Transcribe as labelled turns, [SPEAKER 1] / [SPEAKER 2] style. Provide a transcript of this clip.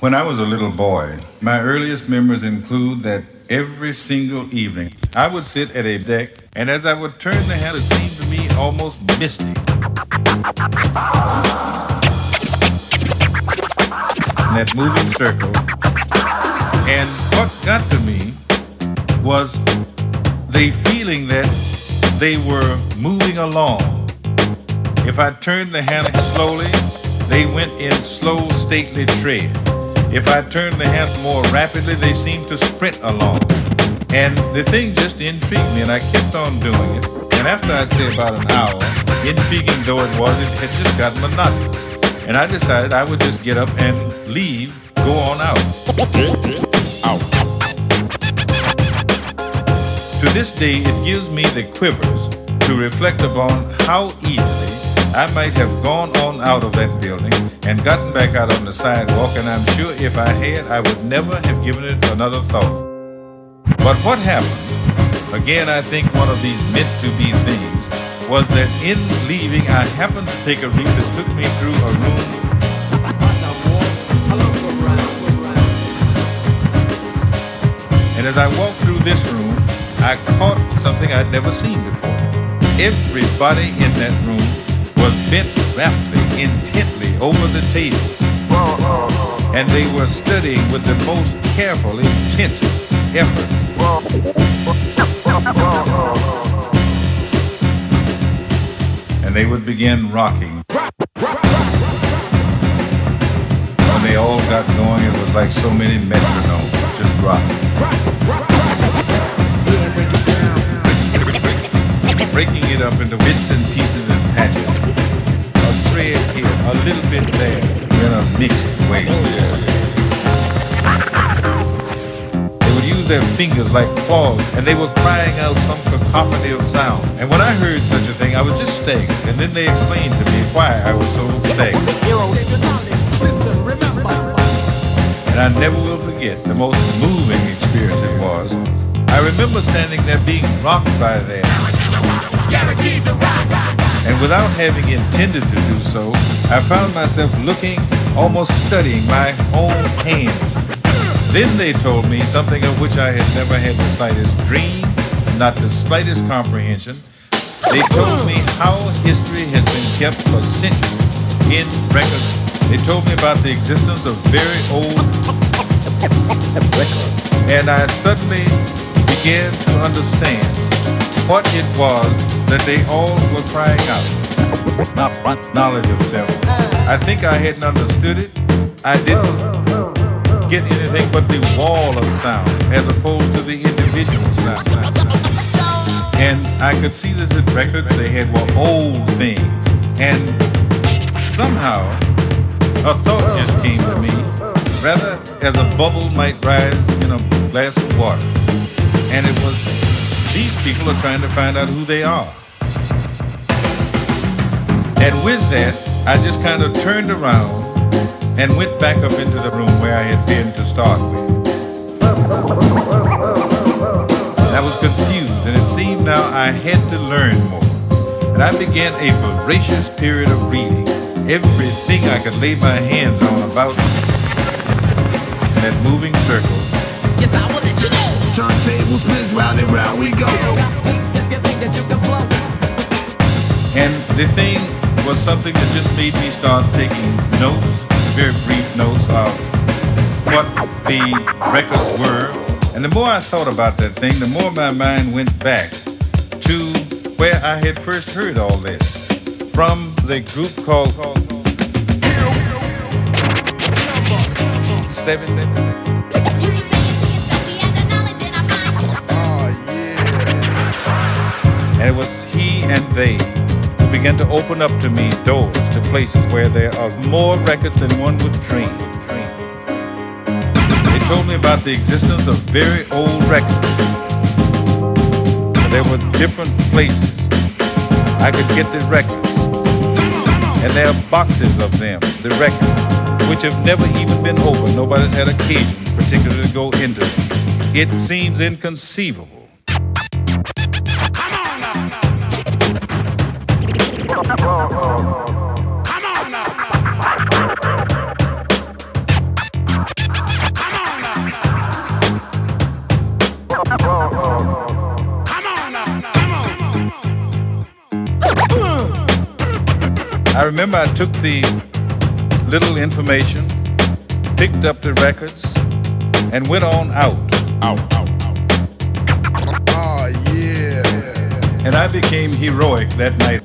[SPEAKER 1] When I was a little boy, my earliest memories include that every single evening I would sit at a deck, and as I would turn the handle, it seemed to me almost misty. That moving circle. And what got to me was the feeling that they were moving along. If I turned the handle slowly, they went in slow, stately tread. If I turned the handle more rapidly, they seemed to sprint along. And the thing just intrigued me, and I kept on doing it. And after I'd say about an hour, intriguing though it was, it had just gotten monotonous. And I decided I would just get up and leave, go on out. To this day, it gives me the quivers to reflect upon how easily I might have gone on out of that building and gotten back out on the sidewalk, and I'm sure if I had, I would never have given it another thought. But what happened, again, I think one of these meant-to-be things, was that in leaving, I happened to take a route that took me through a room. And as I walked through this room, I caught something I'd never seen before. Everybody in that room was bent rapidly, intently over the table. And they were studying with the most careful, intensive effort. And they would begin rocking. When they all got going, it was like so many metronomes, just rocking. Breaking it up into bits and pieces and patches. A thread here, a little bit there, in a mixed way. They would use their fingers like claws, and they were crying out some cacophony of sound. And when I heard such a thing, I was just staggered. And then they explained to me why I was so staggered. And I never will forget the most moving experience it was. I remember standing there being rocked by them. And without having intended to do so, I found myself looking, almost studying my own hands. Then they told me something of which I had never had the slightest dream, not the slightest comprehension. They told me how history has been kept for centuries in records. They told me about the existence of very old records. And I suddenly began to understand what it was that they all were crying out. Knowledge of self. I think I hadn't understood it. I didn't get anything but the wall of sound as opposed to the individual sound. And I could see that the records they had were old things. And somehow a thought just came to me, rather as a bubble might rise in a glass of water. And it was, these people are trying to find out who they are. And with that, I just kind of turned around and went back up into the room where I had been to start with. I was confused, and it seemed now I had to learn more. And I began a voracious period of reading everything I could lay my hands on about that moving circle.
[SPEAKER 2] Yes, I will let you know.
[SPEAKER 3] Turntable spins round and round we go.
[SPEAKER 1] And the thing was something that just made me start taking notes, very brief notes of what the records were. And the more I thought about that thing, the more my mind went back to where I had first heard all this, from the group called No.7. And it was he and they who began to open up to me doors to places where there are more records than one would dream. They told me about the existence of very old records. There were different places I could get the records. And there are boxes of them, the records, which have never even been opened. Nobody's had occasion particularly to go into them. It seems inconceivable. I remember I took the little information, picked up the records, and went on out.
[SPEAKER 3] Oh yeah.
[SPEAKER 1] And I became heroic that night.